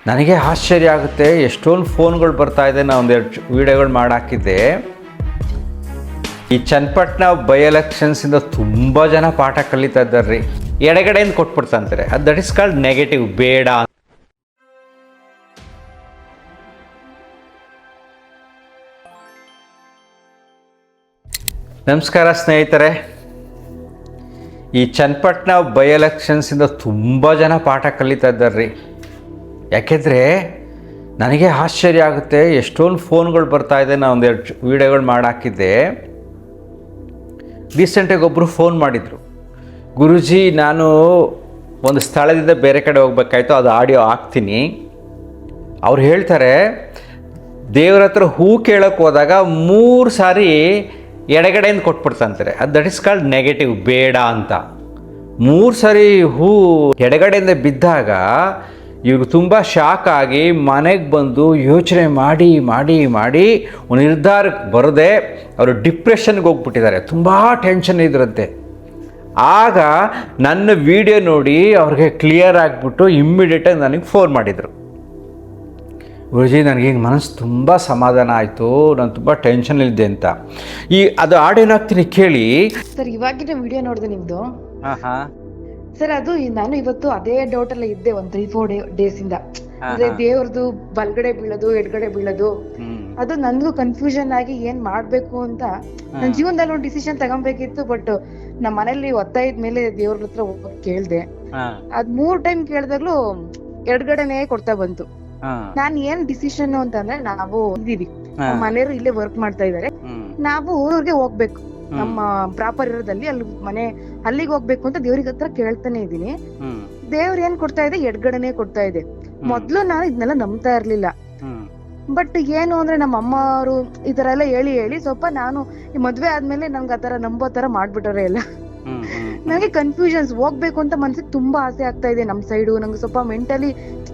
ನನಗೆ ಆಶ್ಚರ್ಯ ಆಗುತ್ತೆ, ಎಷ್ಟೊಂದು ಫೋನ್ಗಳು ಬರ್ತಾ ಇದೆ. ನಾನು ಒಂದೆರಡು ವೀಡಿಯೋಗಳು ಮಾಡಾಕಿದ್ದೆ. ಈ ಚನ್ನಪಟ್ಟಣ ಬೈ ಎಲೆಕ್ಷನ್ಸಿಂದ ತುಂಬ ಜನ ಪಾಠ ಕಲಿತಾ ಇದ್ದಾರೆ ರೀ. ಎಡಗಡೆಯಿಂದ ಕೊಟ್ಬಿಡ್ತಂತಾರೆ, ಅದು ದಟ್ ಇಸ್ ಕಾಲ್ಡ್ ನೆಗೆಟಿವ್, ಬೇಡ. ನಮಸ್ಕಾರ ಸ್ನೇಹಿತರೆ. ಈ ಚನ್ನಪಟ್ಟಣ ಬೈ ಎಲೆಕ್ಷನ್ಸಿಂದ ತುಂಬ ಜನ ಪಾಠ ಕಲಿತಾ ಇದ್ದಾರೆ ರೀ. ಯಾಕೆಂದರೆ ನನಗೆ ಆಶ್ಚರ್ಯ ಆಗುತ್ತೆ, ಎಷ್ಟೊಂದು ಫೋನ್ಗಳು ಬರ್ತಾ ಇದೆ. ನಾನು ಒಂದೆರಡು ವೀಡಿಯೋಗಳು ಮಾಡಾಕಿದ್ದೆ. ರೀಸೆಂಟಾಗಿ ಒಬ್ಬರು ಫೋನ್ ಮಾಡಿದರು, ಗುರೂಜಿ ನಾನು ಒಂದು ಸ್ಥಳದಿಂದ ಬೇರೆ ಕಡೆ ಹೋಗ್ಬೇಕಾಯ್ತು, ಅದು ಆಡಿಯೋ ಹಾಕ್ತೀನಿ. ಅವ್ರು ಹೇಳ್ತಾರೆ, ದೇವ್ರ ಹತ್ರ ಹೂ ಕೇಳೋಕ್ಕೆ ಹೋದಾಗ 3 ಸಾರಿ ಎಡಗಡೆಯಿಂದ ಕೊಟ್ಬಿಡ್ತಂತಾರೆ, ಅದು ದಟ್ ಇಸ್ ಕಾಲ್ಡ್ ನೆಗೆಟಿವ್, ಬೇಡ ಅಂತ. 3 ಸಾರಿ ಹೂ ಎಡಗಡೆಯಿಂದ ಬಿದ್ದಾಗ ಇವರು ತುಂಬ ಶಾಕ್ ಆಗಿ ಮನೆಗೆ ಬಂದು ಯೋಚನೆ ಮಾಡಿ ಮಾಡಿ ಮಾಡಿ ಒಂದು ನಿರ್ಧಾರಕ್ಕೆ ಬರದೆ ಅವರು ಡಿಪ್ರೆಷನ್ಗೆ ಹೋಗ್ಬಿಟ್ಟಿದ್ದಾರೆ. ತುಂಬ ಟೆನ್ಷನ್ ಇದ್ರಂತೆ. ಆಗ ನನ್ನ ವಿಡಿಯೋ ನೋಡಿ ಅವ್ರಿಗೆ ಕ್ಲಿಯರ್ ಆಗಿಬಿಟ್ಟು ಇಮ್ಮಿಡಿಯೇಟಾಗಿ ನನಗೆ ಫೋನ್ ಮಾಡಿದರು, ಗುರೂಜಿ ನನಗೆ ಈಗ ಮನಸ್ಸು ತುಂಬ ಸಮಾಧಾನ ಆಯಿತು, ನಾನು ತುಂಬ ಟೆನ್ಷನಲ್ಲಿದ್ದೆ ಅಂತ. ಅದು ಆಡೇನಾಗ್ತೀನಿ ಕೇಳಿ. ಸರ್, ಇವಾಗಿನ ವಿಡಿಯೋ ನೋಡಿದೆ ನಿಮ್ದು. ಹಾಂ ಸರ್, ಅದು ನಾನು ಇವತ್ತು ಅದೇ ಡೌಟ್ ಅಲ್ಲೇ ಇದ್ದೆ ಒಂದು 3-4 ಡೇಸ್ ಇಂದ. ಅಂದ್ರೆ ದೇವ್ರದ್ದು ಬಲ್ಗಡೆ ಬೀಳೋದು ಎಡ್ಗಡೆ ಬೀಳೋದು, ಅದು ನನ್ಗೂ ಕನ್ಫ್ಯೂಷನ್ ಆಗಿ ಏನ್ ಮಾಡ್ಬೇಕು ಅಂತ ನನ್ನ ಜೀವನದಲ್ಲಿ ಒಂದು ಡಿಸಿಷನ್ ತಗೊಬೇಕಿತ್ತು. ಬಟ್ ನಮ್ಮ ಮನೇಲಿ ಒತ್ತಾಯದ ಮೇಲೆ ದೇವ್ರ ಹತ್ರ ಕೇಳ್ದೆ. ಅದ್ 3 ಟೈಮ್ ಕೇಳ್ದಾಗ್ಲೂ ಎಡ್ಗಡೆನೆ ಕೊಡ್ತಾ ಬಂತು. ನಾನ್ ಏನ್ ಡಿಸಿಷನ್ ಅಂತಂದ್ರೆ, ನಾವು ಇದೀವಿ ಮನೆಯವರು ಇಲ್ಲೇ ವರ್ಕ್ ಮಾಡ್ತಾ ಇದಾರೆ, ನಾವು ಊರಿಗೆ ಹೋಗ್ಬೇಕು, ನಮ್ಮ ಪ್ರಾಪರ್ ಇರೋದಲ್ಲಿ ಅಲ್ಲಿ ಮನೆ ಅಲ್ಲಿಗೆ ಹೋಗ್ಬೇಕು ಅಂತ ದೇವ್ರಿಗೆ ಹತ್ರ ಕೇಳ್ತಾನೆ ಇದೀನಿ. ದೇವ್ರ ಏನ್ ಕೊಡ್ತಾ ಇದೆ, ಎಡ್ಗಡೆನೆ ಕೊಡ್ತಾ ಇದೆ. ಮೊದ್ಲು ನಾನು ಇದನ್ನೆಲ್ಲ ನಂಬ್ತಾ ಇರ್ಲಿಲ್ಲ. ಬಟ್ ಏನು ಅಂದ್ರೆ ನಮ್ಮ ಅಮ್ಮವರು ಈ ತರ ಎಲ್ಲ ಹೇಳಿ ಹೇಳಿ ಸ್ವಲ್ಪ ನಾನು ಈ ಮದ್ವೆ ಆದ್ಮೇಲೆ ನನ್ಗೆ ಆತರ ನಂಬೋ ತರ ಮಾಡ್ಬಿಟ್ಟಾರೆ ಎಲ್ಲ. ನನಗೆ ಕನ್ಫ್ಯೂಷನ್ಸ್, ಹೋಗ್ಬೇಕು ಅಂತ ಮನ್ಸಿಗೆ ತುಂಬಾ ಆಸೆ ಆಗ್ತಾ ಇದೆ. ನಮ್ ಸೈಡು ನಂಗೆ ಸ್ವಲ್ಪ ಮೆಂಟಲಿ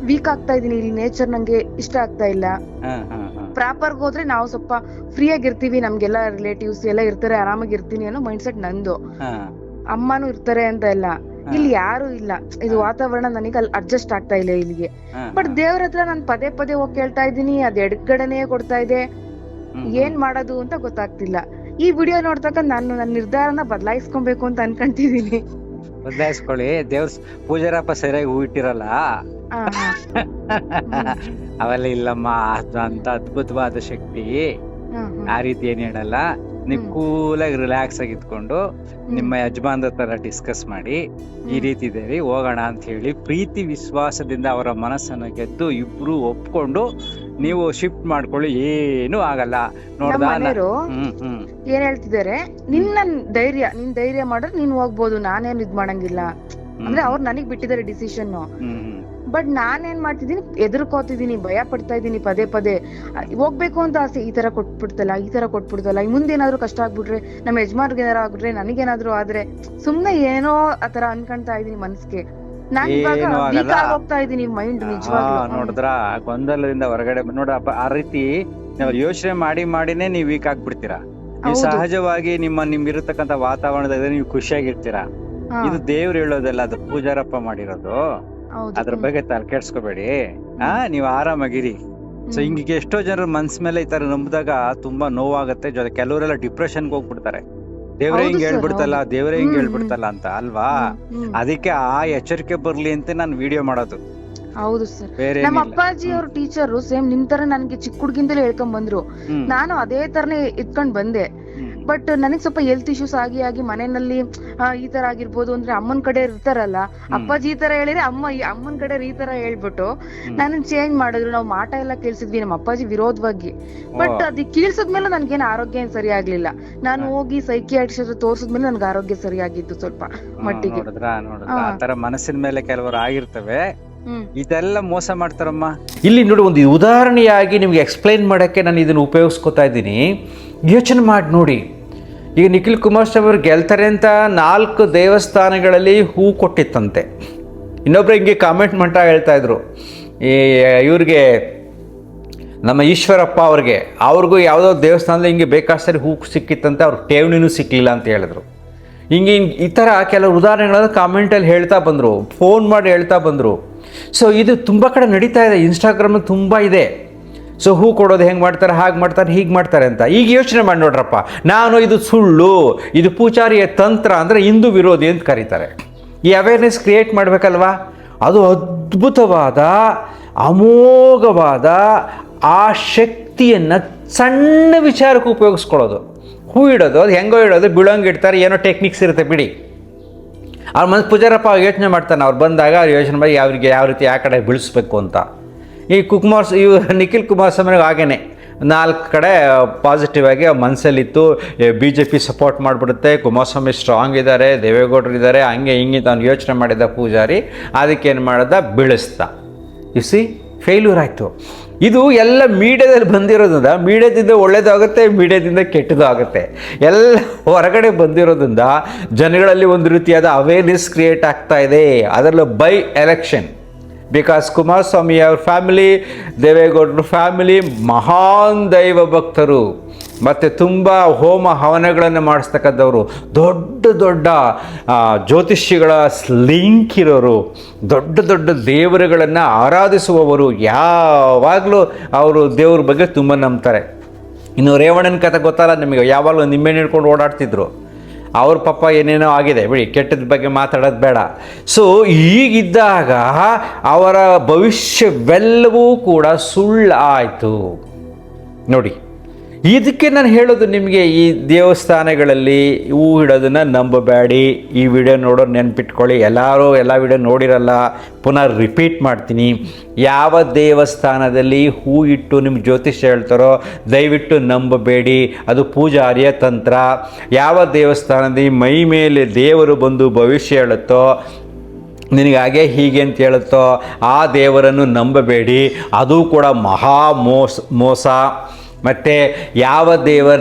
ವೀಕ್ ಆಗ್ತಾ ಇದೀನಿ. ಇಲ್ಲಿ ನೇಚರ್ ನಂಗೆ ಇಷ್ಟ ಆಗ್ತಾ ಇಲ್ಲ. ಪ್ರಾಪರ್ ಹೋದ್ರೆ ನಾವು ಸ್ವಲ್ಪ ಫ್ರೀ ಆಗಿರ್ತೀವಿ, ನಮ್ಗೆಲ್ಲ ರಿಲೇಟಿವ್ಸ್ ಎಲ್ಲ ಇರ್ತಾರೆ, ಆರಾಮಾಗಿ ಇರ್ತೀನಿ ಅನ್ನೋ ಮೈಂಡ್ ಸೆಟ್ ನಂದು. ಅಮ್ಮನೂ ಇರ್ತಾರೆ ಅಂತ ಎಲ್ಲ. ಇಲ್ಲಿ ಯಾರು ಇಲ್ಲ, ಇದು ವಾತಾವರಣ ನನಗೆ ಅಲ್ಲಿ ಅಡ್ಜಸ್ಟ್ ಆಗ್ತಾ ಇಲ್ಲ ಇಲ್ಲಿಗೆ. ಬಟ್ ದೇವ್ರ ಹತ್ರ ನಾನು ಪದೇ ಪದೇ ಹೋಗಿ ಕೇಳ್ತಾ ಇದ್ದೀನಿ, ಅದ್ ಎಡ್ಗಡೆನೆ ಕೊಡ್ತಾ ಇದೆ. ಏನ್ ಮಾಡೋದು ಅಂತ ಗೊತ್ತಾಗ್ತಿಲ್ಲ. ಈ ವಿಡಿಯೋ ನೋಡ್ತಕ್ಕ ನಾನು ನನ್ನ ನಿರ್ಧಾರನ ಬದಲಾಯಿಸ್ಕೊಬೇಕು ಅಂತ ಅನ್ಕೊಂತಿದೀನಿ. ಬದಲಾಯಿಸ್ಕೊಳ್ಳಿ. ದೇವ್ರ ಪೂಜಾರಪ್ಪ ಸರಿಯಾಗಿ ಹೂ ಇಟ್ಟಿರಲ್ಲ, ಅವೆಲ್ಲ ಇಲ್ಲಮ್ಮ, ಅಂತ ಅದ್ಭುತವಾದ ಶಕ್ತಿ ಆ ರೀತಿ ಏನ್ ಹೇಳಲ್ಲ. ನೀವು ಕೂಲಾಗಿ ರಿಲ್ಯಾಕ್ಸ್ ಆಗಿ ಇದ್ಕೊಂಡು ನಿಮ್ಮ ಯಜಮಾನ್ರ ತರ ಡಿಸ್ಕಸ್ ಮಾಡಿ, ಈ ರೀತಿ ಇದೆ ಹೋಗೋಣ ಅಂತ ಹೇಳಿ ಪ್ರೀತಿ ವಿಶ್ವಾಸದಿಂದ ಅವರ ಮನಸ್ಸನ್ನು ಗೆದ್ದು ಇಬ್ರು ಒಪ್ಕೊಂಡು ನೀವು ಶಿಫ್ಟ್ ಮಾಡ್ಕೊಳ್ಳಿ, ಏನು ಆಗಲ್ಲ. ನೋಡ್ದ ಏನ್ ಹೇಳ್ತಿದ್ದಾರೆ, ನಿನ್ ಧೈರ್ಯ ಮಾಡಿದ್ರೆ ನೀನ್ ಹೋಗ್ಬೋದು, ನಾನೇನ್ ಇದ್ ಮಾಡಂಗಿಲ್ಲ ಅಂದ್ರೆ ಅವ್ರು ನನಗ್ ಬಿಟ್ಟಿದ್ದಾರೆ ಡಿಸಿಷನ್. ಬಟ್ ನಾನೇನ್ ಮಾಡ್ತಿದೀನಿ, ಎದುರ್ಕೋತಿದೀನಿ, ಭಯ ಪಡ್ತಾ ಇದೀನಿ ಪದೇ ಪದೇ. ಹೋಗ್ಬೇಕು ಅಂತ ಆಸೆ, ಈ ತರ ಕೊಟ್ಬಿಡ್ತಲ್ಲ, ಮುಂದೇನಾದ್ರು ಕಷ್ಟ ಆಗ್ಬಿಟ್ರೆ, ನಮ್ಮ ಯಜಮಾನ್ರಿಗೆ ಏನಾರು ಆಗ್ಬಿಟ್ರೆ, ನನಗೇನಾದ್ರು ಆದ್ರೆ, ಸುಮ್ನೆ ಏನೋ ಆತರ ಅನ್ಕೊಂತಾ ಇದೀನಿ ಮನ್ಸ್ಗೆ. ನಾನ್ ಇವಾಗ ವೀಕ್ ಆಗೋಗ್ತಾ ಇದೀನಿ ಮೈಂಡ್ ನಿಜವಾಗ್ಲೂ. ನೋಡಿದ್ರ ಗೊಂದಲದಿಂದ ಹೊರಗಡೆ ನೋಡಪ್ಪ, ಆ ರೀತಿ ನಾವು ಯೋಚನೆ ಮಾಡಿನೇ ನೀವು ವೀಕ್ ಆಗ್ಬಿಡ್ತೀರಾ. ನೀವು ಸಹಜವಾಗಿ ನಿಮ್ಮಿರತಕ್ಕಂತ ವಾತಾವರಣದಾಗ ನೀವು ಖುಷಿಯಾಗಿರ್ತೀರಾ. ಇದು ದೇವ್ರು ಹೇಳೋದಲ್ಲ, ಅದು ಪೂಜಾರಪ್ಪ ಮಾಡಿರೋದು. ಅದ್ರ ಬಗ್ಗೆ ತಲೆ ಕೆಡ್ಸ್ಕೋಬೇಡಿ, ನೀವು ಆರಾಮಾಗಿರಿ. ಸೊ ಹಿಂಗೆ ಎಷ್ಟೋ ಜನರ ಮನ್ಸ್ ಮೇಲೆ ಈ ತರ ನಂಬಿದಾಗ ತುಂಬಾ ನೋವಾಗತ್ತೆ. ಕೆಲವರೆಲ್ಲ ಡಿಪ್ರೆಷನ್ಗೆ ಹೋಗ್ಬಿಡ್ತಾರೆ, ದೇವ್ರೇ ಹಿಂಗ್ ಹೇಳ್ಬಿಡ್ತಲ್ಲ ಅಂತ ಅಲ್ವಾ. ಅದಕ್ಕೆ ಆ ಎಚ್ಚರಿಕೆ ಬರ್ಲಿ ಅಂತ ನಾನು ವಿಡಿಯೋ ಮಾಡೋದು. ಹೌದು ಸರ್, ನಮ್ಮ ಅಪ್ಪಾಜಿ ಅವ್ರ ಟೀಚರ್ ಸೇಮ್ ನಿಮ್ ತರ ನನ್ಗೆ ಚಿಕ್ಕ ಹುಡ್ಗಿಂದಲೇ ಹೇಳ್ಕೊಂಡ್ ಬಂದ್ರು. ನಾನು ಅದೇ ತರನೇ ಇಟ್ಕೊಂಡ್ ಬಂದೆ. ಬಟ್ ನನಗ್ ಸ್ವಲ್ಪ ಹೆಲ್ತ್ ಇಶ್ಯೂಸ್ ಆಗಿ ಮನೆಯಲ್ಲಿ ಈ ತರ ಆಗಿರ್ಬೋದು ಅಂದ್ರೆ ಅಮ್ಮನ್ ಕಡೆ ಇರ್ತಾರಲ್ಲ, ಅಪ್ಪಾಜಿ ಈ ತರ ಹೇಳಿದ್ರೆ ಅಮ್ಮನ್ ಕಡೆ ಈ ತರ ಹೇಳ್ಬಿಟ್ಟು ನಾನು ಚೇಂಜ್ ಮಾಡಿದ್ರು. ನಾವು ಮಾಟ ಎಲ್ಲ ಕೇಳ್ಸಿದ್ವಿ ನಮ್ಮ ಅಪ್ಪಾಜಿ ವಿರೋಧವಾಗಿ. ಬಟ್ ಅದ್ ಕೀಳ್ಸದ್ಮೇಲೆ ನನ್ಗೇನು ಆರೋಗ್ಯ ಸರಿ ಆಗ್ಲಿಲ್ಲ. ನಾನು ಹೋಗಿ ಸೈಕಿಯಾಟ್ರಿಸ್ಟ್ ತೋರ್ಸದ್ಮೇಲೆ ನನ್ಗೆ ಆರೋಗ್ಯ ಸರಿಯಾಗಿತ್ತು ಸ್ವಲ್ಪ ಮಟ್ಟಿಗೆ. ಆತರ ಮನಸ್ಸಿನ ಮೇಲೆ ಕೆಲವರು ಆಗಿರ್ತವೆ, ಇದೆಲ್ಲ ಮೋಸ ಮಾಡ್ತಾರಮ್ಮ. ಇಲ್ಲಿ ನೋಡಿ, ಒಂದು ಉದಾಹರಣೆಯಾಗಿ ನಿಮ್ಗೆ ಎಕ್ಸ್ಪ್ಲೈನ್ ಮಾಡೋಕ್ಕೆ ನಾನು ಇದನ್ನು ಉಪಯೋಗಿಸ್ಕೊತಾ ಇದ್ದೀನಿ. ಯೋಚನೆ ಮಾಡಿ ನೋಡಿ, ಈಗ ನಿಖಿಲ್ ಕುಮಾರಸ್ವಾಮಿ ಅವರು ಗೆಲ್ತಾರೆ ಅಂತ 4 ದೇವಸ್ಥಾನಗಳಲ್ಲಿ ಹೂ ಕೊಟ್ಟಿತ್ತಂತೆ. ಇನ್ನೊಬ್ರು ಹಿಂಗೆ ಕಾಮೆಂಟ್ ಮಾಡ್ತಾ ಹೇಳ್ತಾ ಇದ್ರು, ಇವ್ರಿಗೆ ನಮ್ಮ ಈಶ್ವರಪ್ಪ ಅವ್ರಿಗೂ ಯಾವುದೋ ದೇವಸ್ಥಾನದಲ್ಲಿ ಹಿಂಗೆ ಬೇಕಾದ್ರೆ ಹೂ ಸಿಕ್ಕಿತ್ತಂತೆ, ಅವ್ರಿಗೆ ಠೇವಣಿನೂ ಸಿಕ್ಕಲಿಲ್ಲ ಅಂತ ಹೇಳಿದ್ರು. ಹಿಂಗೆ ಈ ಥರ ಕೆಲವು ಉದಾಹರಣೆಗಳನ್ನು ಕಾಮೆಂಟಲ್ಲಿ ಹೇಳ್ತಾ ಬಂದರು, ಫೋನ್ ಮಾಡಿ ಹೇಳ್ತಾ ಬಂದರು. ಸೊ ಇದು ತುಂಬ ಕಡೆ ನಡೀತಾ ಇದೆ, ಇನ್ಸ್ಟಾಗ್ರಾಮಲ್ಲಿ ತುಂಬ ಇದೆ. ಸೊ ಹೂ ಕೊಡೋದು ಹೆಂಗೆ ಮಾಡ್ತಾರೆ, ಹಾಗೆ ಮಾಡ್ತಾರೆ, ಹೀಗೆ ಮಾಡ್ತಾರೆ ಅಂತ. ಈಗ ಯೋಚನೆ ಮಾಡಿ ನೋಡ್ರಪ್ಪ, ನಾನು ಇದು ಸುಳ್ಳು, ಇದು ಪೂಜಾರಿಯ ತಂತ್ರ ಅಂದರೆ ಹಿಂದೂ ವಿರೋಧಿ ಅಂತ ಕರೀತಾರೆ. ಈ ಅವೇರ್ನೆಸ್ ಕ್ರಿಯೇಟ್ ಮಾಡಬೇಕಲ್ವಾ? ಅದು ಅದ್ಭುತವಾದ ಅಮೋಘವಾದ ಆ ಶಕ್ತಿಯನ್ನು ಸಣ್ಣ ವಿಚಾರಕ್ಕೆ ಉಪಯೋಗಿಸ್ಕೊಳ್ಳೋದು. ಹೂ ಇಡೋದು, ಅದು ಹೆಂಗೋ ಇಡೋದು, ಬೀಳೋಂಗೆ ಇಡ್ತಾರೆ, ಏನೋ ಟೆಕ್ನಿಕ್ಸ್ ಇರುತ್ತೆ ಬಿಡಿ. ಅವ್ರ ಮನಸ್ಸು ಪೂಜಾರಪ್ಪ ಯೋಚನೆ ಮಾಡ್ತಾನೆ, ಅವ್ರು ಬಂದಾಗ ಅವ್ರು ಯೋಚನೆ ಮಾಡಿ ಯಾವ ರೀತಿ ಯಾವ ಕಡೆ ಬೀಳಿಸ್ಬೇಕು ಅಂತ. ಈ ನಿಖಿಲ್ ಕುಮಾರಸ್ವಾಮಿಗೆ ಹಾಗೇನೆ 4 ಕಡೆ ಪಾಸಿಟಿವ್ ಆಗಿ ಮನಸ್ಸಲ್ಲಿತ್ತು. BJP ಸಪೋರ್ಟ್ ಮಾಡಿಬಿಡುತ್ತೆ, ಕುಮಾರಸ್ವಾಮಿ ಸ್ಟ್ರಾಂಗ್ ಇದ್ದಾರೆ, ದೇವೇಗೌಡರು ಇದ್ದಾರೆ, ಹಂಗೆ ಹಿಂಗೆ ತಾನು ಯೋಚನೆ ಮಾಡಿದ ಪೂಜಾರಿ ಅದಕ್ಕೇನು ಮಾಡ್ದ, ಬೀಳಿಸ್ದ. ಸಿ ಫೇಲ್ಯೂರ್ ಆಯಿತು. ಇದು ಎಲ್ಲ ಮೀಡಿಯಾದಲ್ಲಿ ಬಂದಿರೋದ್ರಿಂದ ಮೀಡಿಯಾದಿಂದ ಒಳ್ಳೇದು ಆಗುತ್ತೆ, ಮೀಡಿಯಾದಿಂದ ಕೆಟ್ಟದ್ದು ಆಗುತ್ತೆ. ಎಲ್ಲ ಹೊರಗಡೆ ಬಂದಿರೋದ್ರಿಂದ ಜನಗಳಲ್ಲಿ ಒಂದು ರೀತಿಯಾದ ಅವೇರ್ನೆಸ್ ಕ್ರಿಯೇಟ್ ಆಗ್ತಾ ಇದೆ. ಅದರಲ್ಲೂ ಬೈ ಎಲೆಕ್ಷನ್. ಬಿಕಾಸ್ ಕುಮಾರಸ್ವಾಮಿ ಅವ್ರ ಫ್ಯಾಮಿಲಿ, ದೇವೇಗೌಡರ ಫ್ಯಾಮಿಲಿ ಮಹಾನ್ ದೈವ ಭಕ್ತರು ಮತ್ತು ತುಂಬ ಹೋಮ ಹವನಗಳನ್ನು ಮಾಡಿಸ್ತಕ್ಕಂಥವ್ರು, ದೊಡ್ಡ ದೊಡ್ಡ ಜ್ಯೋತಿಷಿಗಳ ಲಿಂಕ್ ಇರೋರು, ದೊಡ್ಡ ದೊಡ್ಡ ದೇವರುಗಳನ್ನು ಆರಾಧಿಸುವವರು, ಯಾವಾಗಲೂ ಅವರು ದೇವ್ರ ಬಗ್ಗೆ ತುಂಬ ನಂಬ್ತಾರೆ. ಇನ್ನು ರೇವಣ್ಣನ ಕಥೆ ಗೊತ್ತಲ್ಲ ನಿಮಗೆ, ಯಾವಾಗಲೂ ನಿಂಬೆಹಣ್ಣು ಹಿಡ್ಕೊಂಡು ಓಡಾಡ್ತಿದ್ರು. ಅವ್ರ ಪಾಪ ಏನೇನೋ ಆಗಿದೆ ಬಿಡಿ, ಕೆಟ್ಟದ ಬಗ್ಗೆ ಮಾತಾಡೋದು ಬೇಡ. ಸೊ ಹೀಗಿದ್ದಾಗ ಅವರ ಭವಿಷ್ಯವೆಲ್ಲವೂ ಕೂಡ ಸುಳ್ಳಾಯಿತು ನೋಡಿ. ಇದಕ್ಕೆ ನಾನು ಹೇಳೋದು ನಿಮಗೆ, ಈ ದೇವಸ್ಥಾನಗಳಲ್ಲಿ ಹೂ ಇಡೋದನ್ನು ನಂಬಬೇಡಿ. ಈ ವಿಡಿಯೋ ನೋಡೋರು ನೆನ್ಪಿಟ್ಕೊಳ್ಳಿ. ಎಲ್ಲರೂ ಎಲ್ಲ ವಿಡಿಯೋ ನೋಡಿರಲ್ಲ, ಪುನಃ ರಿಪೀಟ್ ಮಾಡ್ತೀನಿ. ಯಾವ ದೇವಸ್ಥಾನದಲ್ಲಿ ಹೂ ಇಟ್ಟು ನಿಮ್ಗೆ ಜ್ಯೋತಿಷ್ಯ ಹೇಳ್ತಾರೋ ದಯವಿಟ್ಟು ನಂಬಬೇಡಿ, ಅದು ಪೂಜಾರಿಯ ತಂತ್ರ. ಯಾವ ದೇವಸ್ಥಾನದಲ್ಲಿ ಮೈ ಮೇಲೆ ದೇವರು ಬಂದು ಭವಿಷ್ಯ ಹೇಳುತ್ತೋ, ನಿನಗಾಗೆ ಹೀಗೆ ಅಂತ ಹೇಳುತ್ತೋ ಆ ದೇವರನ್ನು ನಂಬಬೇಡಿ, ಅದು ಕೂಡ ಮಹಾ ಮೋಸ. ಮತ್ತು ಯಾವ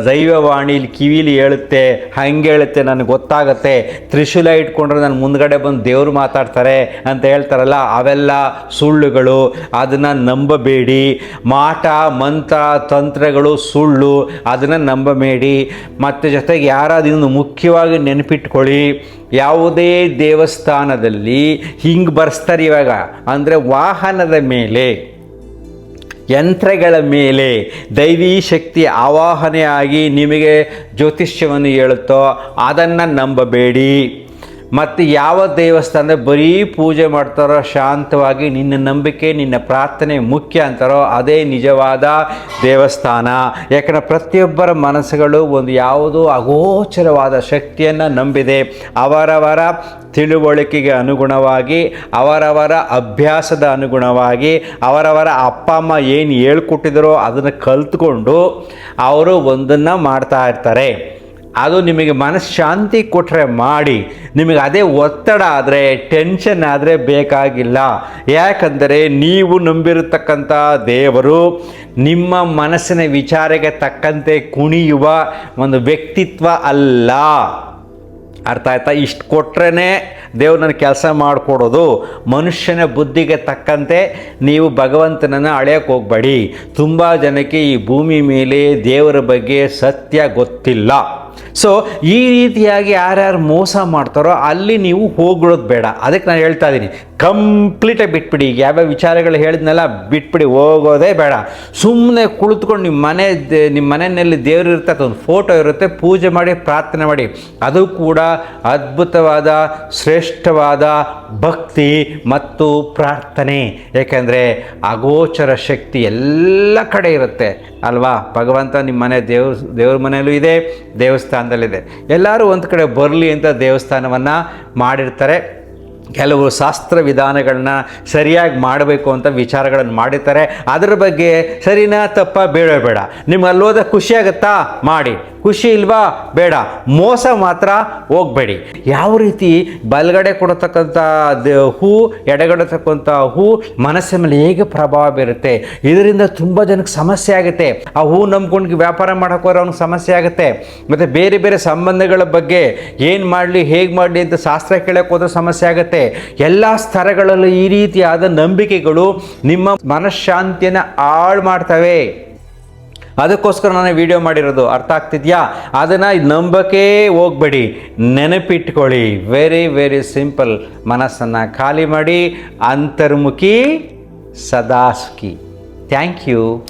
ದೈವವಾಣಿಲಿ ಕಿವಿಲಿ ಹೇಳುತ್ತೆ, ಹಂಗೆ ಹೇಳುತ್ತೆ, ನನಗೆ ಗೊತ್ತಾಗತ್ತೆ, ತ್ರಿಶೂಲ ಇಟ್ಕೊಂಡ್ರೆ ನಾನು ಮುಂದ್ಗಡೆ ಬಂದು ದೇವರು ಮಾತಾಡ್ತಾರೆ ಅಂತ ಹೇಳ್ತಾರಲ್ಲ, ಅವೆಲ್ಲ ಸುಳ್ಳುಗಳು. ಅದನ್ನು ನಂಬಬೇಡಿ. ಮಾಟ ಮಂತ್ರ ತಂತ್ರಗಳು ಸುಳ್ಳು, ಅದನ್ನು ನಂಬಬೇಡಿ. ಮತ್ತು ಜೊತೆಗೆ ಯಾರಾದ್ರೂ ಮುಖ್ಯವಾಗಿ ನೆನಪಿಟ್ಕೊಳ್ಳಿ, ಯಾವುದೇ ದೇವಸ್ಥಾನದಲ್ಲಿ ಹಿಂಗೆ ಬರ್ಸ್ತಾರೆ ಇವಾಗ ಅಂದರೆ ವಾಹನದ ಮೇಲೆ, ಯಂತ್ರಗಳ ಮೇಲೆ ದೈವೀ ಶಕ್ತಿ ಆವಾಹನೆಯಾಗಿ ನಿಮಗೆ ಜ್ಯೋತಿಷ್ಯವನ್ನು ಹೇಳುತ್ತೋ ಅದನ್ನು ನಂಬಬೇಡಿ. ಮತ್ತು ಯಾವ ದೇವಸ್ಥಾನದ ಬರೀ ಪೂಜೆ ಮಾಡ್ತಾರೋ, ಶಾಂತವಾಗಿ ನಿನ್ನ ನಂಬಿಕೆ ನಿನ್ನ ಪ್ರಾರ್ಥನೆ ಮುಖ್ಯ ಅಂತಾರೋ ಅದೇ ನಿಜವಾದ ದೇವಸ್ಥಾನ. ಯಾಕಂದರೆ ಪ್ರತಿಯೊಬ್ಬರ ಮನಸ್ಸುಗಳು ಒಂದು ಯಾವುದೋ ಅಗೋಚರವಾದ ಶಕ್ತಿಯನ್ನು ನಂಬಿದೆ. ಅವರವರ ತಿಳುವಳಿಕೆಗೆ ಅನುಗುಣವಾಗಿ, ಅವರವರ ಅಭ್ಯಾಸದ ಅನುಗುಣವಾಗಿ, ಅವರವರ ಅಪ್ಪ ಅಮ್ಮ ಏನು ಹೇಳ್ಕೊಟ್ಟಿದ್ದಾರೋ ಅದನ್ನು ಕಲ್ತ್ಕೊಂಡು ಅವರು ಒಂದನ್ನು ಮಾಡ್ತಾ ಇರ್ತಾರೆ. ಅದು ನಿಮಗೆ ಮನಃಶಾಂತಿ ಕೊಟ್ಟರೆ ಮಾಡಿ. ನಿಮಗೆ ಅದೇ ಒತ್ತಡ ಆದರೆ, ಟೆನ್ಷನ್ ಆದರೆ ಬೇಕಾಗಿಲ್ಲ. ಯಾಕಂದರೆ ನೀವು ನಂಬಿರತಕ್ಕಂಥ ದೇವರು ನಿಮ್ಮ ಮನಸ್ಸಿನ ವಿಚಾರಕ್ಕೆ ತಕ್ಕಂತೆ ಕುಣಿಯುವ ಒಂದು ವ್ಯಕ್ತಿತ್ವ ಅಲ್ಲ. ಅರ್ಥ ಆಯ್ತಾ? ಇಷ್ಟು ಕೊಟ್ರೇ ದೇವ್ರು ನನ್ನ ಕೆಲಸ ಮಾಡಿಕೊಡೋದು. ಮನುಷ್ಯನ ಬುದ್ಧಿಗೆ ತಕ್ಕಂತೆ ನೀವು ಭಗವಂತನನ್ನು ಅಳೆಯೋಕ್ಕೆ ಹೋಗಬೇಡಿ. ತುಂಬ ಜನಕ್ಕೆ ಈ ಭೂಮಿ ಮೇಲೆ ದೇವರ ಬಗ್ಗೆ ಸತ್ಯ ಗೊತ್ತಿಲ್ಲ. ಸೊ ಈ ರೀತಿಯಾಗಿ ಯಾರ್ಯಾರು ಮೋಸ ಮಾಡ್ತಾರೋ ಅಲ್ಲಿ ನೀವು ಹೋಗ್ಬಿಡೋದು ಬೇಡ. ಅದಕ್ಕೆ ನಾನು ಹೇಳ್ತಾ ಇದ್ದೀನಿ, ಕಂಪ್ಲೀಟಾಗಿ ಬಿಟ್ಬಿಡಿ. ಈಗ ಯಾವ್ಯಾವ ವಿಚಾರಗಳು ಹೇಳಿದ್ನೆಲ್ಲ ಬಿಟ್ಬಿಡಿ, ಹೋಗೋದೇ ಬೇಡ. ಸುಮ್ಮನೆ ಕುಳಿತುಕೊಂಡು ನಿಮ್ಮ ಮನೆಯಲ್ಲಿ ದೇವರು ಇರುತ್ತೆ, ಅದೊಂದು ಫೋಟೋ ಇರುತ್ತೆ, ಪೂಜೆ ಮಾಡಿ ಪ್ರಾರ್ಥನೆ ಮಾಡಿ. ಅದು ಕೂಡ ಅದ್ಭುತವಾದ ಶ್ರೇಷ್ಠವಾದ ಭಕ್ತಿ ಮತ್ತು ಪ್ರಾರ್ಥನೆ. ಏಕೆಂದರೆ ಅಗೋಚರ ಶಕ್ತಿ ಎಲ್ಲ ಕಡೆ ಇರುತ್ತೆ ಅಲ್ವಾ? ಭಗವಂತ ನಿಮ್ಮ ಮನೆ ದೇವ್ರ ಮನೆಯಲ್ಲೂ ಇದೆ, ದೇವಸ್ಥಾನದಲ್ಲಿದೆ. ಎಲ್ಲರೂ ಒಂದು ಕಡೆ ಬರಲಿ ಅಂತ ದೇವಸ್ಥಾನವನ್ನು ಮಾಡಿರ್ತಾರೆ. ಕೆಲವು ಶಾಸ್ತ್ರ ವಿಧಾನಗಳನ್ನ ಸರಿಯಾಗಿ ಮಾಡಬೇಕು ಅಂತ ವಿಚಾರಗಳನ್ನು ಮಾಡಿರ್ತಾರೆ. ಅದರ ಬಗ್ಗೆ ಸರಿನಾ ತಪ್ಪ ಬೇಡ. ನಿಮ್ಗೆ ಅಲ್ಲೋದ ಖುಷಿ ಆಗುತ್ತಾ ಮಾಡಿ, ಖುಷಿ ಇಲ್ವಾ ಬೇಡ. ಮೋಸ ಮಾತ್ರ ಹೋಗಬೇಡಿ. ಯಾವ ರೀತಿ ಬಲಗಡೆ ಕೊಡತಕ್ಕಂಥ ಹೂ, ಎಡಗಡೆ ತಕ್ಕಂಥ ಹೂ ಮನಸ್ಸಿನ ಮೇಲೆ ಹೇಗೆ ಪ್ರಭಾವ ಬೀರುತ್ತೆ. ಇದರಿಂದ ತುಂಬ ಜನಕ್ಕೆ ಸಮಸ್ಯೆ ಆಗುತ್ತೆ. ಆ ಹೂ ನಂಬ್ಕೊಂಡು ವ್ಯಾಪಾರ ಮಾಡೋಕೆ ಹೋದ್ರೆ ಅವ್ನಿಗೆ ಸಮಸ್ಯೆ ಆಗುತ್ತೆ. ಮತ್ತು ಬೇರೆ ಬೇರೆ ಸಂಬಂಧಗಳ ಬಗ್ಗೆ ಏನು ಮಾಡಲಿ, ಹೇಗೆ ಮಾಡಲಿ ಅಂತ ಶಾಸ್ತ್ರ ಕೇಳೋಕೆ ಹೋದ್ರೆ ಸಮಸ್ಯೆ ಆಗುತ್ತೆ. ಎಲ್ಲ ಸ್ತರಗಳಲ್ಲೂ ಈ ರೀತಿಯಾದ ನಂಬಿಕೆಗಳು ನಿಮ್ಮ ಮನಃಶಾಂತಿಯನ್ನು ಹಾಳು ಮಾಡ್ತವೆ. ಅದಕ್ಕೋಸ್ಕರ ನಾನು ವಿಡಿಯೋ ಮಾಡಿರೋದು. ಅರ್ಥ ಆಗ್ತಿದ್ಯಾ? ಅದನ್ನು ನಂಬಕ್ಕೆ ಹೋಗ್ಬೇಡಿ, ನೆನಪಿಟ್ಕೊಳ್ಳಿ. Very very simple. ಮನಸ್ಸನ್ನು ಖಾಲಿ ಮಾಡಿ, ಅಂತರ್ಮುಖಿ ಸದಾ ಸುಖಿ. Thank you.